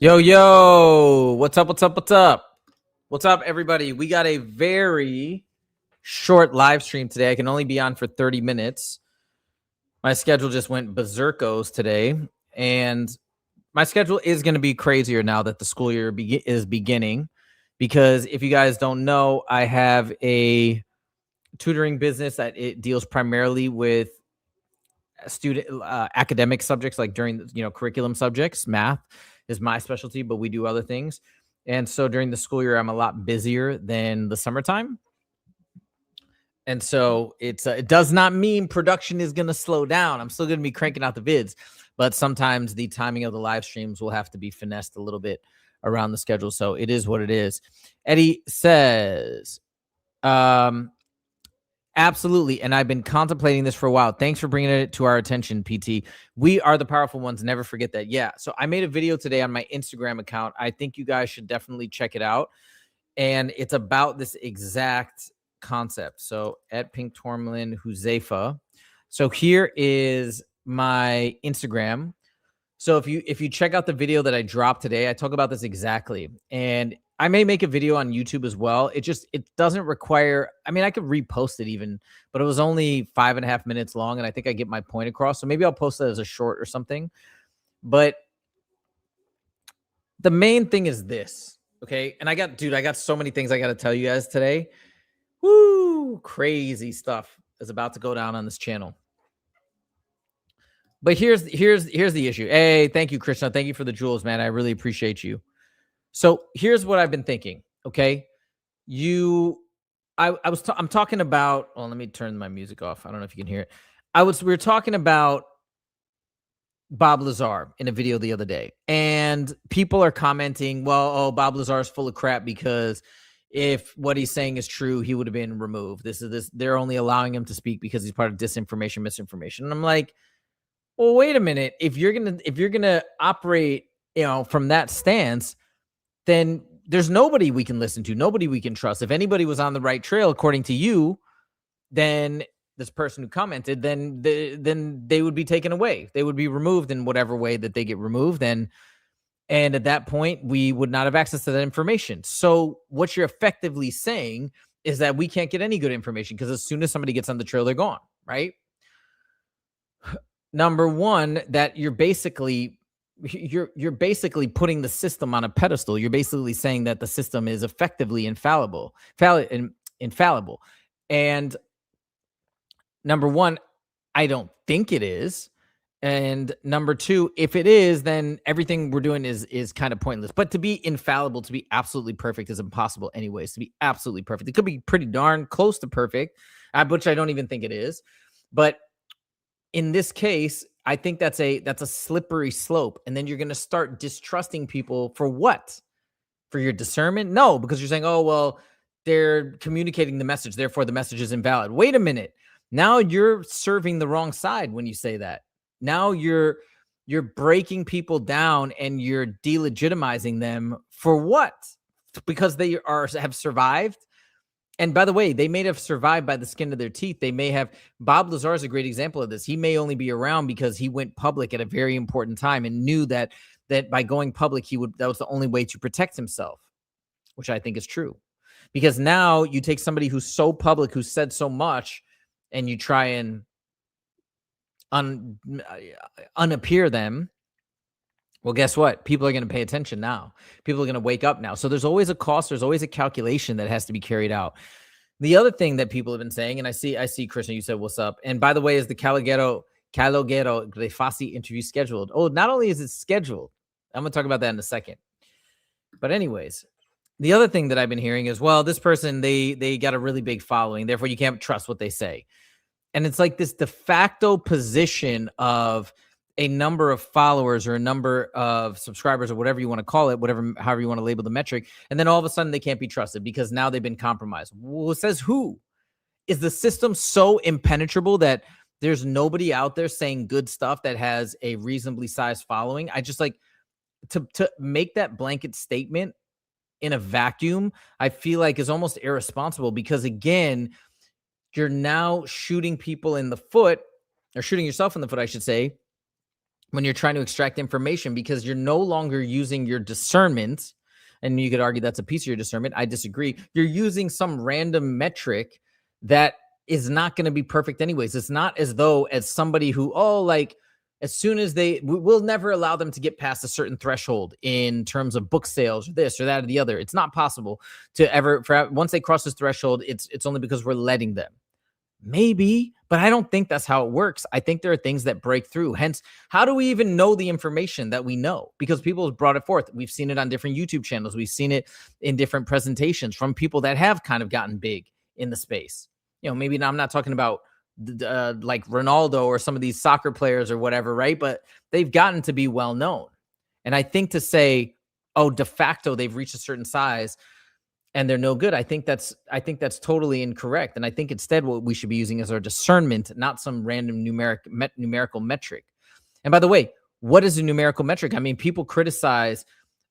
Yo, yo, what's up, what's up, what's up? What's up, everybody? We got a very short live stream today. I can only be on for 30 minutes. My schedule just went berserkos today, and my schedule is going to be crazier now that the school year is beginning, because if you guys don't know, I have a tutoring business that it deals primarily with student academic subjects, like during curriculum subjects. Math is my specialty, but we do other things. And so during the school year, I'm a lot busier than the summertime. And so it does not mean production is going to slow down. I'm still going to be cranking out the vids, but sometimes the timing of the live streams will have to be finessed a little bit around the schedule. So it is what it is. Eddie says, absolutely. And I've been contemplating this for a while. Thanks for bringing it to our attention, PT. We are the powerful ones. Never forget that. Yeah. So I made a video today on my Instagram account. I think you guys should definitely check it out. And it's about this exact concept. So at Pink Tourmaline, Huzefa. So here is my Instagram. So if you check out the video that I dropped today, I talk about this exactly. And I may make a video on YouTube as well. It doesn't require, I mean, I could repost it even, but it was only 5.5 minutes long. And I think I get my point across. So maybe I'll post that as a short or something. But the main thing is this, okay? And I got so many things I got to tell you guys today. Woo, crazy stuff is about to go down on this channel. But here's the issue. Hey, thank you, Krishna. Thank you for the jewels, man. I really appreciate you. So here's what I've been thinking. Okay, I'm talking about. Well, let me turn my music off. I don't know if you can hear it. We were talking about Bob Lazar in a video the other day, and people are commenting, well, oh, Bob Lazar is full of crap because if what he's saying is true, he would have been removed. They're only allowing him to speak because he's part of disinformation, misinformation. And I'm like, well, wait a minute. If you're gonna operate, from that stance, then there's nobody we can listen to, nobody we can trust. If anybody was on the right trail, according to you, then this person who commented, then they would be taken away. They would be removed in whatever way that they get removed. And at that point, we would not have access to that information. So what you're effectively saying is that we can't get any good information because as soon as somebody gets on the trail, they're gone, right? Number one, that you're basically putting the system on a pedestal. You're basically saying that the system is effectively infallible. And number one, I don't think it is. And number two, if it is, then everything we're doing is kind of pointless. But to be infallible, to be absolutely perfect is impossible anyways. To be absolutely perfect, it could be pretty darn close to perfect, which I don't even think it is. But in this case, I think that's a slippery slope. And then you're going to start distrusting people for what? For your discernment? No, because you're saying, oh, well, they're communicating the message, therefore the message is invalid. Wait a minute. Now you're serving the wrong side when you say that. Now you're breaking people down and you're delegitimizing them for what? Because they have survived. And by the way, they may have survived by the skin of their teeth. They may have. Bob Lazar is a great example of this. He may only be around because he went public at a very important time and knew that by going public, that was the only way to protect himself, which I think is true. Because now you take somebody who's so public, who said so much, and you try and unappear them. Well, guess what? People are going to pay attention now. People are going to wake up now. So there's always a cost. There's always a calculation that has to be carried out. The other thing that people have been saying, and I see, Krishna, you said, what's up? And by the way, is the Calogero Grifasi interview scheduled? Oh, not only is it scheduled, I'm going to talk about that in a second. But anyways, the other thing that I've been hearing is, well, this person, they got a really big following. Therefore, you can't trust what they say. And it's like this de facto position of a number of followers or a number of subscribers or whatever you want to call it, however you want to label the metric. And then all of a sudden they can't be trusted because now they've been compromised. Well, it says who? Is the system so impenetrable that there's nobody out there saying good stuff that has a reasonably sized following? I just like to make that blanket statement in a vacuum, I feel like is almost irresponsible because again, you're now shooting people in the foot, or shooting yourself in the foot, I should say, when you're trying to extract information, because you're no longer using your discernment. And you could argue that's a piece of your discernment. I disagree. You're using some random metric that is not going to be perfect anyways. It's not as though as somebody who, like, as soon as we'll never allow them to get past a certain threshold in terms of book sales or this or that or the other. It's not possible to ever, once they cross this threshold, it's only because we're letting them. Maybe, but I don't think that's how it works. I think there are things that break through. Hence, how do we even know the information that we know? Because people have brought it forth. We've seen it on different YouTube channels. We've seen it in different presentations from people that have kind of gotten big in the space. Maybe I'm not talking about like Ronaldo or some of these soccer players or whatever, right? But they've gotten to be well known. And I think to say, de facto, they've reached a certain size and they're no good, I think that's totally incorrect. And I think instead what we should be using is our discernment, not some random numerical metric. And by the way, what is a numerical metric? I mean, people criticize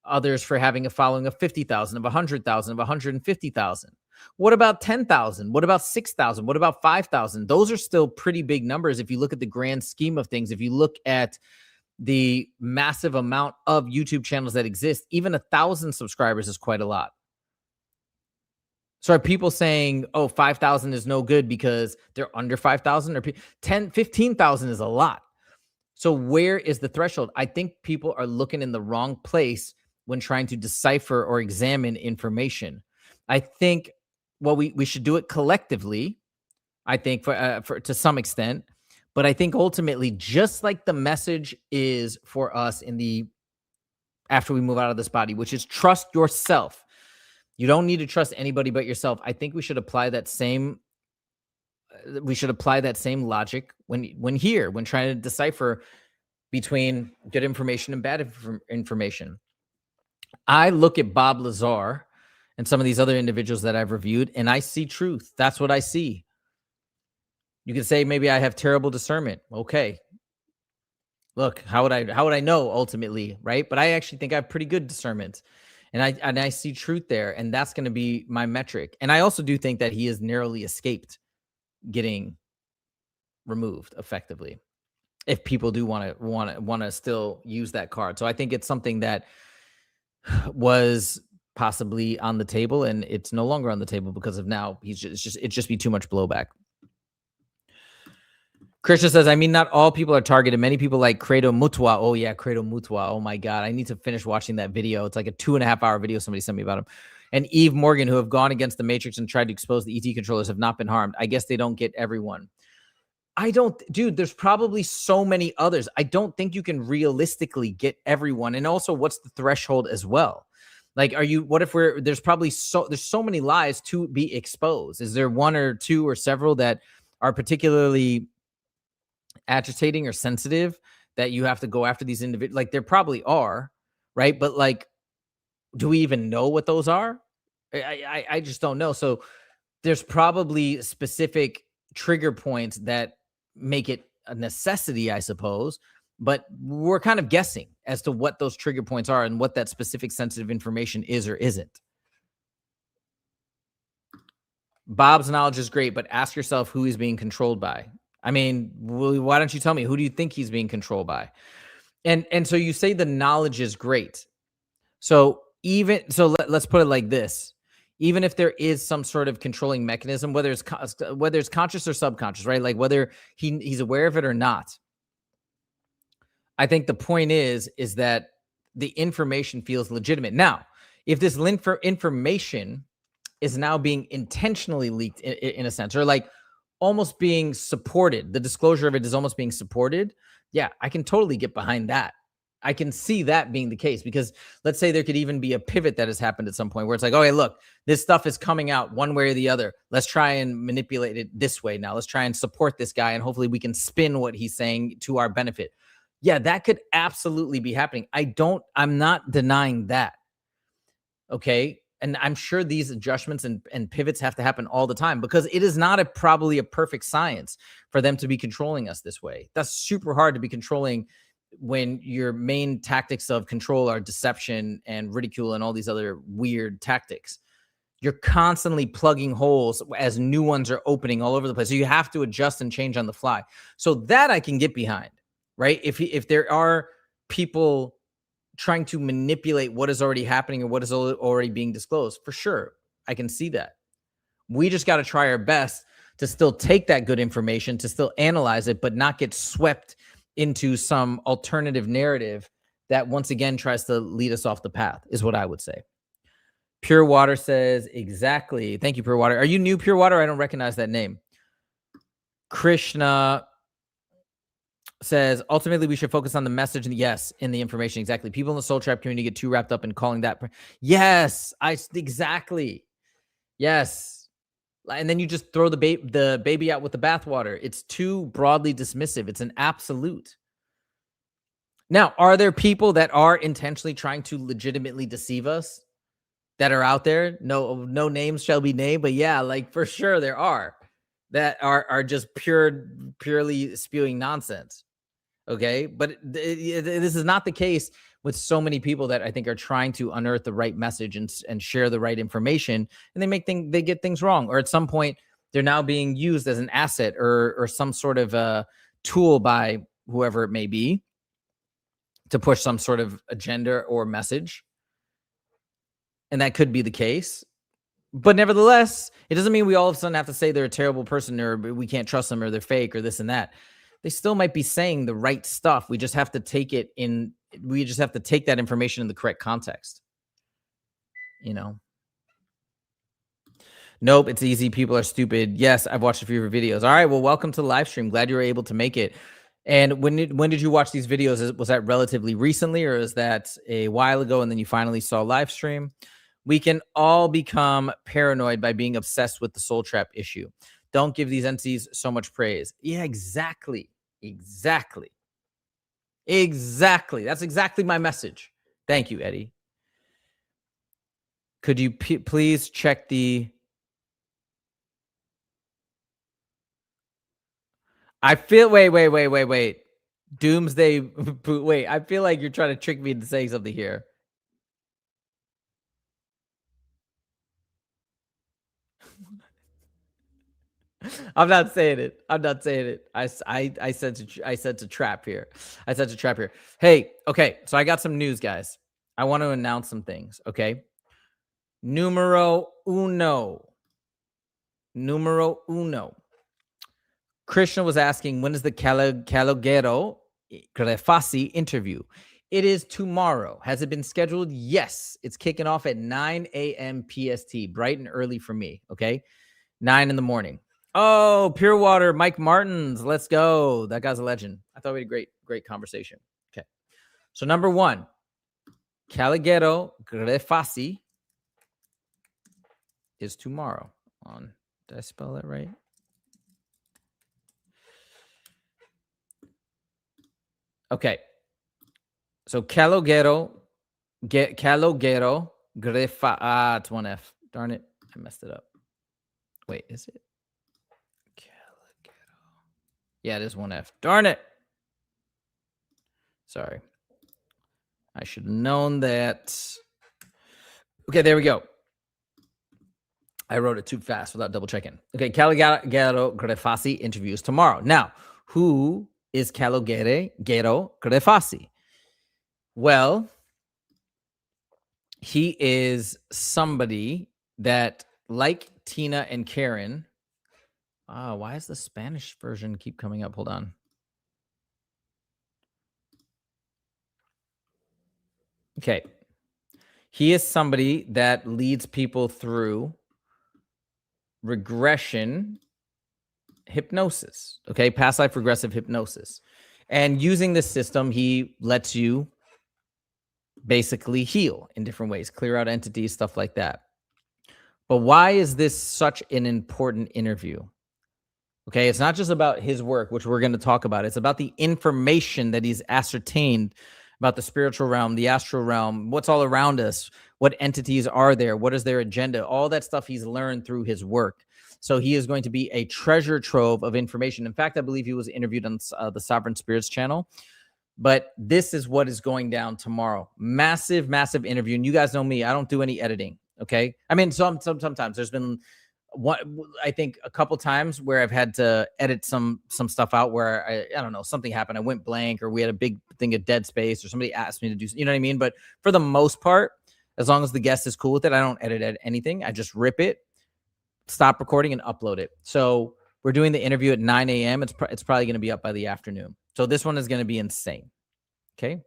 others for having a following of 50,000, of 100,000, of 150,000. What about 10,000? What about 6,000? What about 5,000? Those are still pretty big numbers if you look at the grand scheme of things. If you look at the massive amount of YouTube channels that exist, even 1,000 subscribers is quite a lot. So are people saying, 5,000 is no good because they're under 5,000, or 15,000 is a lot? So where is the threshold? I think people are looking in the wrong place when trying to decipher or examine information. I think we should do it collectively, I think for to some extent, but I think ultimately, just like the message is for us after we move out of this body, which is trust yourself. You don't need to trust anybody but yourself. I think we should apply that same logic when trying to decipher between good information and bad information. I look at Bob Lazar and some of these other individuals that I've reviewed, and I see truth. That's what I see. You can say maybe I have terrible discernment. Okay. Look, how would I know ultimately, right? But I actually think I have pretty good discernment. And I see truth there, and that's going to be my metric. And I also do think that he has narrowly escaped getting removed effectively, if people do want to still use that card. So I think it's something that was possibly on the table, and it's no longer on the table because of now it's just be too much blowback. Krishna says, I mean, not all people are targeted. Many people like Credo Mutwa. Oh, yeah, Credo Mutwa. Oh, my God. I need to finish watching that video. It's like a 2.5-hour video somebody sent me about him. And Eve Morgan, who have gone against the Matrix and tried to expose the ET controllers, have not been harmed. I guess they don't get everyone. Dude, there's probably so many others. I don't think you can realistically get everyone. And also, what's the threshold as well? Like, there's so many lies to be exposed. Is there one or two or several that are particularly agitating or sensitive that you have to go after these individuals? Like, there probably are, right? But like, do we even know what those are? I just don't know. So there's probably specific trigger points that make it a necessity, I suppose, but we're kind of guessing as to what those trigger points are and what that specific sensitive information is or isn't. Bob's knowledge is great, but ask yourself who he's being controlled by. I mean, why don't you tell me, who do you think he's being controlled by? And so you say the knowledge is great. So let's put it like this. Even if there is some sort of controlling mechanism, whether it's conscious or subconscious, right? Like whether he's aware of it or not. I think the point is that the information feels legitimate. Now, if this information is now being intentionally leaked in a sense, or like almost being supported, the disclosure of it is almost being supported. Yeah, I can totally get behind that. I can see that being the case, because let's say there could even be a pivot that has happened at some point where it's like, okay, look, this stuff is coming out one way or the other. Let's try and manipulate it this way. Now let's try and support this guy, and hopefully we can spin what he's saying to our benefit. Yeah, that could absolutely be happening. I'm not denying that. Okay. And I'm sure these adjustments and pivots have to happen all the time, because it is not probably a perfect science for them to be controlling us this way. That's super hard to be controlling when your main tactics of control are deception and ridicule and all these other weird tactics. You're constantly plugging holes as new ones are opening all over the place. So you have to adjust and change on the fly. So that I can get behind. right? If there are people trying to manipulate what is already happening or what is already being disclosed, for sure, I can see that. We just got to try our best to still take that good information, to still analyze it, but not get swept into some alternative narrative that once again tries to lead us off the path, is what I would say. Pure Water says, exactly. Thank you, Pure Water. Are you new, Pure Water? I don't recognize that name. Krishna says, ultimately, we should focus on the message and yes, in the information. Exactly. People in the soul trap community get too wrapped up in calling that. Yes, exactly. Yes. And then you just throw the baby out with the bathwater. It's too broadly dismissive. It's an absolute. Now, are there people that are intentionally trying to legitimately deceive us that are out there? No names shall be named, but yeah, like for sure there are that are just purely spewing nonsense. Okay, but this is not the case with so many people that I think are trying to unearth the right message and share the right information, and they get things wrong, or at some point they're now being used as an asset or some sort of a tool by whoever it may be to push some sort of agenda or message. And that could be the case. But nevertheless, it doesn't mean we all of a sudden have to say they're a terrible person or we can't trust them or they're fake or this and that. They still might be saying the right stuff. We just have to take that information in the correct context. You know? Nope, it's easy. People are stupid. Yes, I've watched a few of your videos. All right, well, welcome to the live stream. Glad you were able to make it. And when did you watch these videos? Was that relatively recently or is that a while ago and then you finally saw live stream? We can all become paranoid by being obsessed with the soul trap issue. Don't give these entities so much praise. Yeah, exactly. Exactly. That's exactly my message. Thank you, Eddie. Could you please check the... I feel... Wait. Doomsday... Wait, I feel like you're trying to trick me into saying something here. I'm not saying it. I sense a trap here. Hey, okay. So I got some news, guys. I want to announce some things. Okay. Numero uno. Krishna was asking, when is the Calogero Grifasi interview? It is tomorrow. Has it been scheduled? Yes. It's kicking off at 9 a.m. PST. Bright and early for me. Okay. 9 in the morning. Oh, Pure Water, Mike Martins. Let's go. That guy's a legend. I thought we had a great conversation. Okay. So number one, Calogero Grifasi is tomorrow on... Did I spell that right? Okay. So Calogero Grifasi. It's one F. Darn it. I messed it up. Wait, is it? Yeah, it is one F. Darn it. Sorry. I should have known that. Okay, there we go. I wrote it too fast without double checking. Okay, Calogero Grifasi interviews tomorrow. Now, who is Calogero Grifasi? Well, he is somebody that, like Tina and Karen... why is the Spanish version keep coming up? Hold on. Okay. He is somebody that leads people through regression hypnosis. Okay. Past life regressive hypnosis. And using this system, he lets you basically heal in different ways, clear out entities, stuff like that. But why is this such an important interview? Okay, it's not just about his work, which we're going to talk about. It's about the information that he's ascertained about the spiritual realm, the astral realm, what's all around us, what entities are there, what is their agenda, all that stuff he's learned through his work. So he is going to be a treasure trove of information. In fact, I believe he was interviewed on the Sovereign Spirits channel. But this is what is going down tomorrow. Massive interview. And you guys know me. I don't do any editing. Okay. I mean, sometimes there's been what I think a couple times where I've had to edit some stuff out where I don't know, something happened. I went blank, or we had a big thing of dead space, or somebody asked me to do, you know what I mean? But for the most part, as long as the guest is cool with it, I don't edit anything. I just rip it, stop recording, and upload it. So we're doing the interview at 9 a.m. It's probably going to be up by the afternoon. So this one is going to be insane. Okay.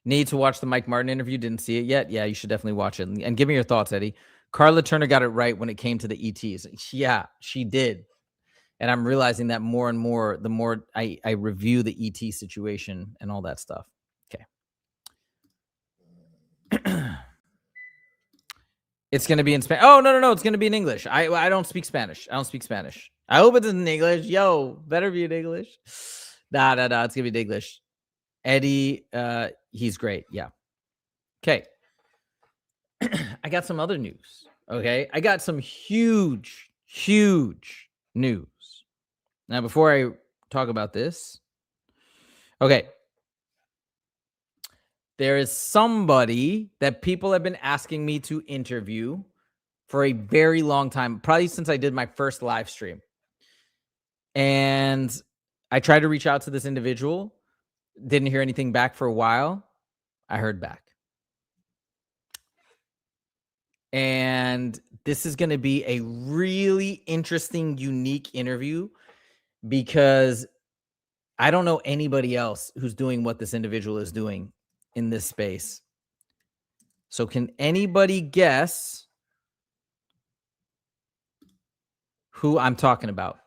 Need to watch the Mike Martin interview. Didn't see it yet. Yeah, you should definitely watch it. And give me your thoughts, Eddie. Carla Turner got it right when it came to the ETs. Yeah, she did. And I'm realizing that more and more, the more I review the ET situation and all that stuff. Okay. It's going to be in Spanish. Oh, no. It's going to be in English. I don't speak Spanish. I hope it's in English. Yo, better be in English. Nah. It's going to be in English. Eddie, he's great. Yeah. Okay. I got some other news. Okay. I got some huge news. Now, before I talk about this, okay. There is somebody that people have been asking me to interview for a very long time, probably since I did my first live stream. And I tried to reach out to this individual, didn't hear anything back for a while. I heard back. And this is going to be a really interesting, unique interview because I don't know anybody else who's doing what this individual is doing in this space. So can anybody guess who I'm talking about?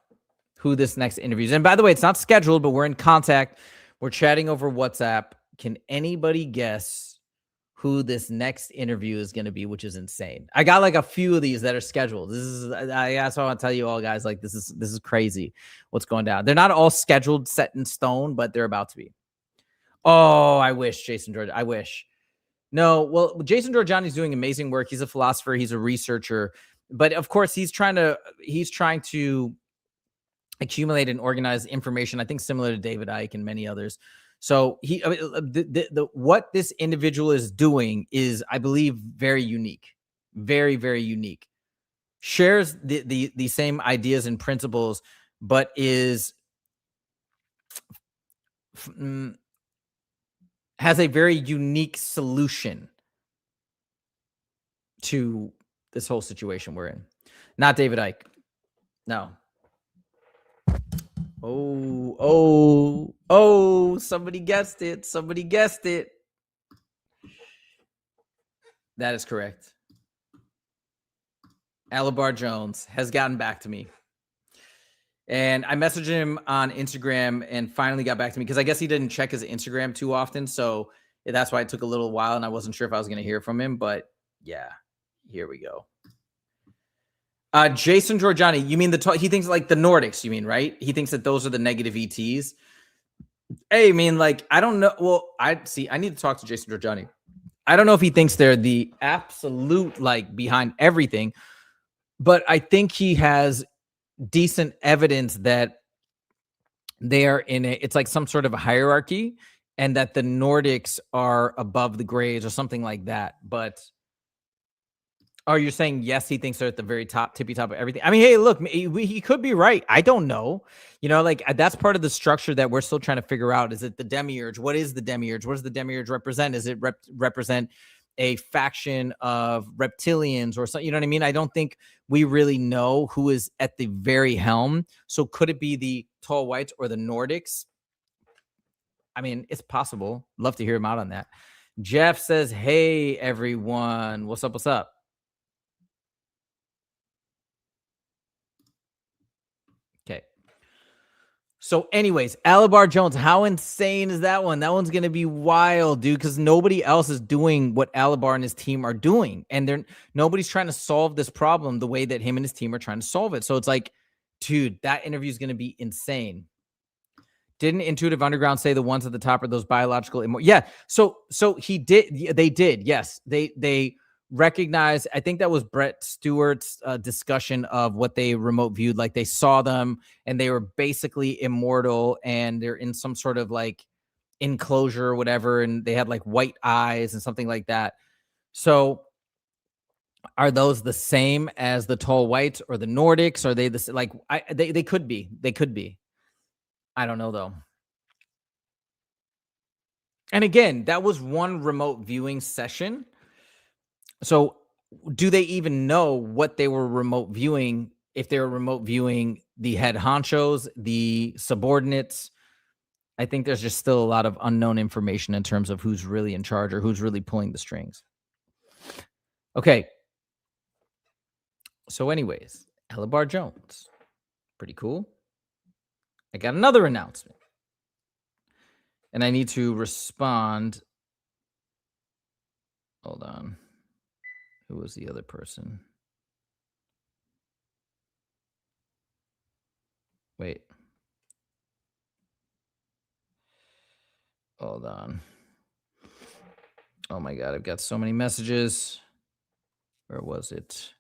Who this next interview is? And by the way, it's not scheduled, but we're in contact. We're chatting over WhatsApp. Can anybody guess who this next interview is going to be, which is insane? I got like a few of these that are scheduled. That's what I want to tell you all, guys. Like this is crazy what's going down. They're not all scheduled, set in stone, but they're about to be. Oh, I wish, Jason George. I wish. No, well, Jason Giorgiani's doing amazing work. He's a philosopher. He's a researcher. But of course, he's trying to accumulate and organize information, I think similar to David Icke and many others. So what this individual is doing is, I believe, very unique, very, very unique. Shares the same ideas and principles, but has a very unique solution to this whole situation we're in. Not David Icke. No. Oh, somebody guessed it. That is correct. Alabar Jones has gotten back to me. And I messaged him on Instagram and finally got back to me because I guess he didn't check his Instagram too often. So that's why it took a little while and I wasn't sure if I was going to hear from him. But yeah, here we go. Jason Giorgiani, you mean he thinks like the Nordics, you mean, right? He thinks that those are the negative ETs. Hey, I mean, like, I don't know. Well, I need to talk to Jason Giorgiani. I don't know if he thinks they're the absolute, like, behind everything, but I think he has decent evidence that they are it's like some sort of a hierarchy and that the Nordics are above the Greys or something like that. But you're saying, yes, he thinks they're at the very top, tippy top of everything. I mean, hey, look, he could be right. I don't know. You know, like that's part of the structure that we're still trying to figure out. Is it the demiurge? What is the demiurge? What does the demiurge represent? Is it represent a faction of reptilians or something? You know what I mean? I don't think we really know who is at the very helm. So could it be the tall whites or the Nordics? I mean, it's possible. Love to hear him out on that. Jeff says, hey, everyone. What's up? What's up? Okay. So anyways, Alabar Jones, how insane is that one? That one's going to be wild, dude, because nobody else is doing what Alabar and his team are doing. And nobody's trying to solve this problem the way that him and his team are trying to solve it. So it's like, dude, that interview is going to be insane. Didn't Intuitive Underground say the ones at the top are those biological? Yeah. So he did. They did. Yes. They recognize, I think that was Brett Stewart's discussion of what they remote viewed. Like they saw them and they were basically immortal and they're in some sort of like enclosure or whatever. And they had like white eyes and something like that. So Are those the same as the tall whites or the Nordics? Are they the like? They could be. They could be. I don't know though. And again, that was one remote viewing session. So, do they even know what they were remote viewing? If they were remote viewing the head honchos, the subordinates, I think there's just still a lot of unknown information in terms of who's really in charge or who's really pulling the strings. Okay. So, anyways, Elabar Jones, pretty cool. I got another announcement, and I need to respond. Hold on. Who was the other person? Wait. Hold on. Oh my God, I've got so many messages. Where was it?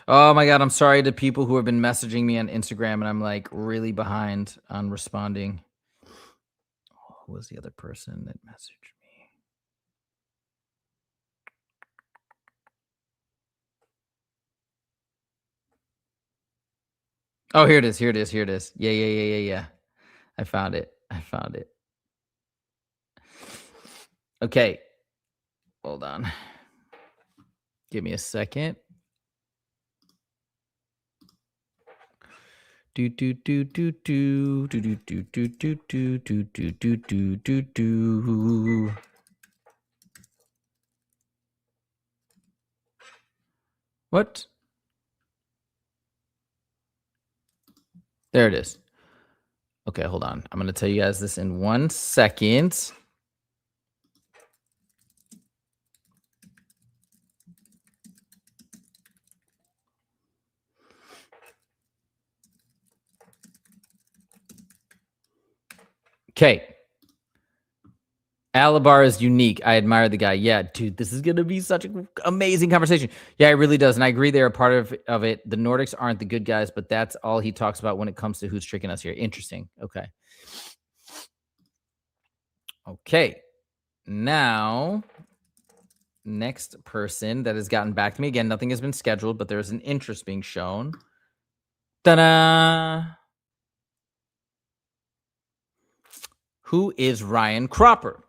Oh my God, I'm sorry to people who have been messaging me on Instagram, and I'm like really behind on responding. Oh, who was the other person that messaged me? Oh, here it is. Here it is. Here it is. Yeah. I found it. Okay. Hold on. Give me a second. Do do do do do do do do do do do do do do do do do. What? There it is. Okay, hold on. I'm gonna tell you guys this in 1 second. Okay. Alabar is unique. I admire the guy. Yeah, dude, this is gonna be such an amazing conversation. Yeah, it really does, and I agree. They're a part of it. The Nordics aren't the good guys, but that's all he talks about when it comes to who's tricking us here. Interesting. Okay. Now, next person that has gotten back to me again. Nothing has been scheduled, but there's an interest being shown. Ta-da! Who is Ryan Cropper?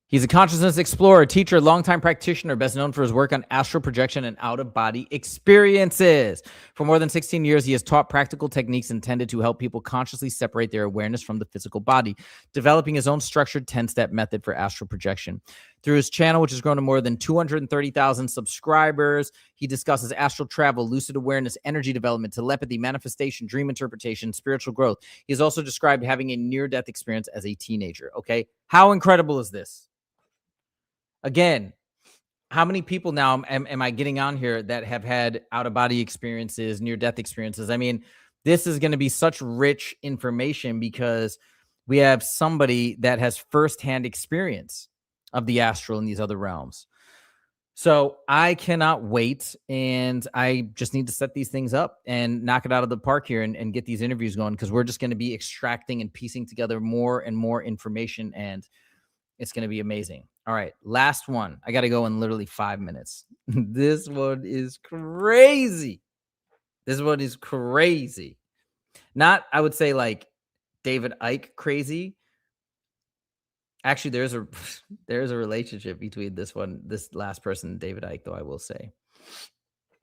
He's a consciousness explorer, teacher, longtime practitioner, best known for his work on astral projection and out-of-body experiences. For more than 16 years, he has taught practical techniques intended to help people consciously separate their awareness from the physical body, developing his own structured 10-step method for astral projection. Through his channel, which has grown to more than 230,000 subscribers, he discusses astral travel, lucid awareness, energy development, telepathy, manifestation, dream interpretation, spiritual growth. He has also described having a near-death experience as a teenager. Okay, how incredible is this? Again, how many people now am I getting on here that have had out-of-body experiences, near-death experiences? I mean, this is gonna be such rich information because we have somebody that has firsthand experience of the astral in these other realms. So, I cannot wait, and I just need to set these things up and knock it out of the park here and get these interviews going because we're just gonna be extracting and piecing together more and more information, and it's going to be amazing. All right. Last one. I got to go in literally 5 minutes. This one is crazy. Not, I would say, like David Icke crazy. Actually, there's a relationship between this last person, and David Icke, though, I will say.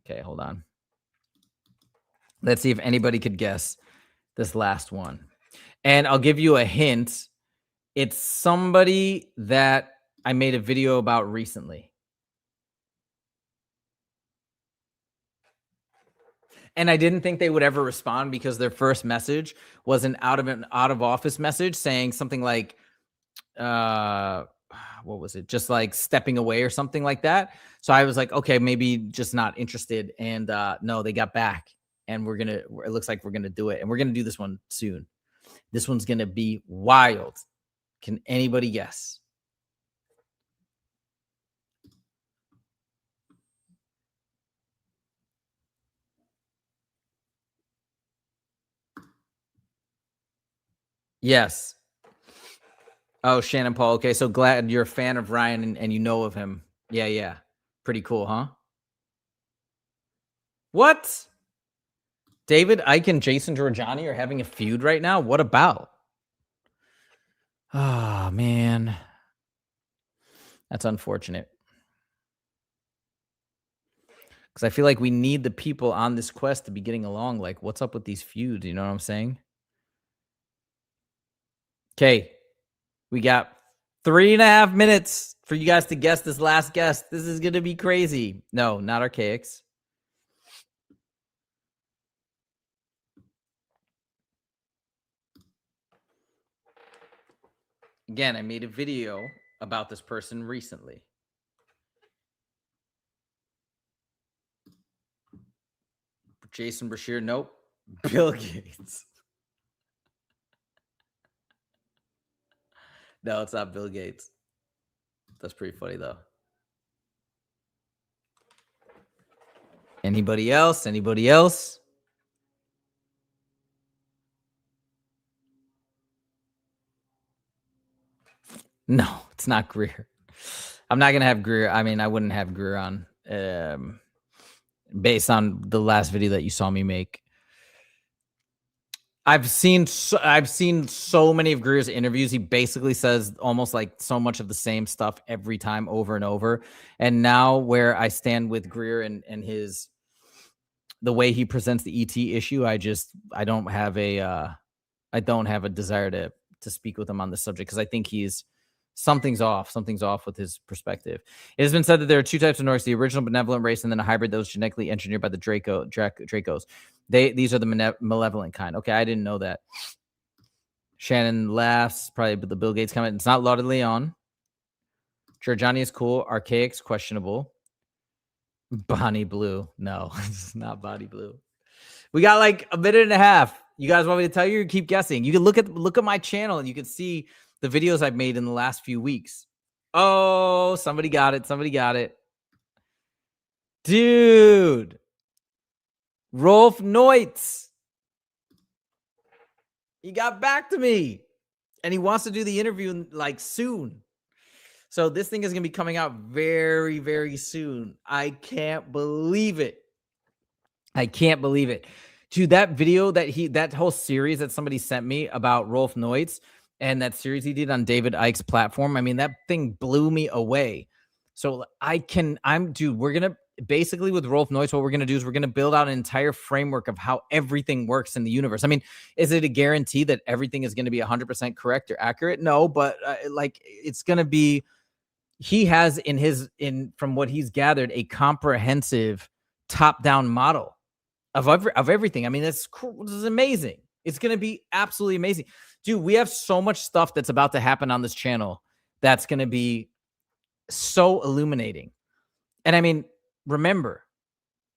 Okay, hold on. Let's see if anybody could guess this last one. And I'll give you a hint. It's somebody that I made a video about recently. And I didn't think they would ever respond because their first message was an out of office message saying something like, uh, what was it? Just like stepping away or something like that. So I was like, okay, maybe just not interested. And no, they got back, and it looks like we're gonna do it, and we're gonna do this one soon. This one's gonna be wild. Can anybody guess? Yes. Oh, Shannon Paul. Okay, so glad you're a fan of Ryan and you know of him. Yeah, yeah. Pretty cool, huh? What? David Icke and Jason Giorgiani are having a feud right now? What about? Oh, man. That's unfortunate. Because I feel like we need the people on this quest to be getting along. Like, what's up with these feuds? You know what I'm saying? Okay, we got 3.5 minutes for you guys to guess this last guest. This is going to be crazy. No, not Archaics. Again, I made a video about this person recently. Jason Bashir, nope. Bill Gates. No, it's not Bill Gates. That's pretty funny, though. Anybody else? Anybody else? No, it's not Greer. I'm not going to have Greer. I mean, I wouldn't have Greer on based on the last video that you saw me make. I've seen so many of Greer's interviews. He basically says almost like so much of the same stuff every time over and over. And now where I stand with Greer and his the way he presents the ET issue, I don't have a desire to speak with him on this subject because I think something's off with his perspective. It has been said that there are two types of Norks: the original benevolent race and then a hybrid that was genetically engineered by the Dracos. These are the malevolent kind. Okay, I didn't know that. Shannon laughs. Probably the Bill Gates comment. It's not Lauda Leon. Giorgiani is cool. Archaics questionable. Bonnie Blue. No, it's not Bonnie Blue. We got like a minute and a half. You guys want me to tell you? Keep guessing. You can look at my channel and you can see the videos I've made in the last few weeks. Oh, somebody got it. Somebody got it. Dude. Rolf Neutz. He got back to me. And he wants to do the interview like soon. So this thing is going to be coming out very, very soon. I can't believe it. I can't believe it. Dude, that video that whole series that somebody sent me about Rolf Neutz and that series he did on David Icke's platform, I mean, that thing blew me away. So we're going to basically with Rolf Neutz, what we're going to do is we're going to build out an entire framework of how everything works in the universe. I mean, is it a guarantee that everything is going to be 100% correct or accurate? No, but like it's going to be, he has from what he's gathered, a comprehensive top-down model of everything. I mean, this is amazing. It's going to be absolutely amazing. Dude, we have so much stuff that's about to happen on this channel that's going to be so illuminating. And I mean, remember,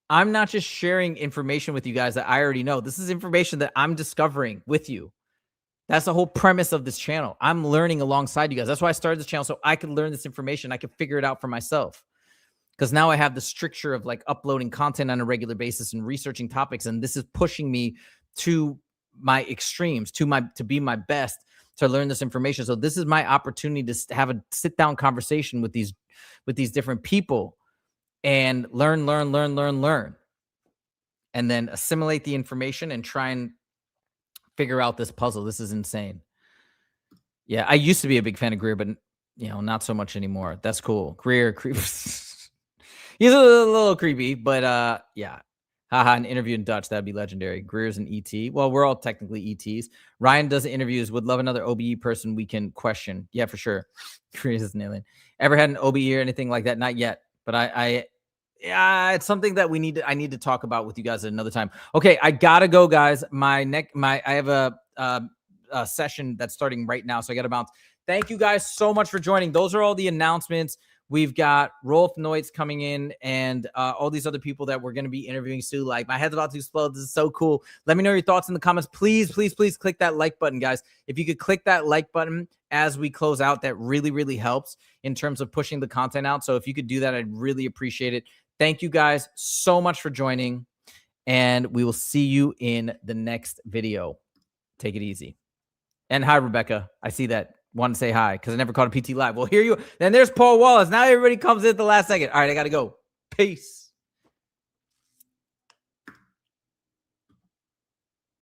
I'm not just sharing information with you guys that I already know. This is information that I'm discovering with you. That's the whole premise of this channel. I'm learning alongside you guys. That's why I started this channel, so I could learn this information. I could figure it out for myself. Because now I have the stricture of like uploading content on a regular basis and researching topics. And this is pushing me to my extremes, to be my best, to learn this information. So this is my opportunity to have a sit down conversation with these different people and learn, and then assimilate the information and try and figure out this puzzle. This is insane. Yeah, I used to be a big fan of Greer, but not so much anymore. That's cool. Greer, he's a little creepy, but yeah. Haha, an interview in Dutch, that'd be legendary. Greer's an ET. Well, we're all technically ETs. Ryan does the interviews. Would love another OBE person we can question. Yeah, for sure. Greer's an alien. Ever had an OBE or anything like that? Not yet, but it's something that I need to talk about with you guys at another time. Okay, I gotta go, guys. I have a session that's starting right now, so I gotta bounce. Thank you guys so much for joining. Those are all the announcements. We've got Rolf Neutz coming in and all these other people that we're going to be interviewing soon. Like, my head's about to explode. This is so cool. Let me know your thoughts in the comments. Please, please, please click that like button, guys. If you could click that like button as we close out, that really, really helps in terms of pushing the content out. So if you could do that, I'd really appreciate it. Thank you guys so much for joining, and we will see you in the next video. Take it easy. And hi, Rebecca. I see that. Want to say hi because I never caught a PT live. Well, here you. Then there's Paul Wallace. Now everybody comes in at the last second. All right, I got to go. Peace.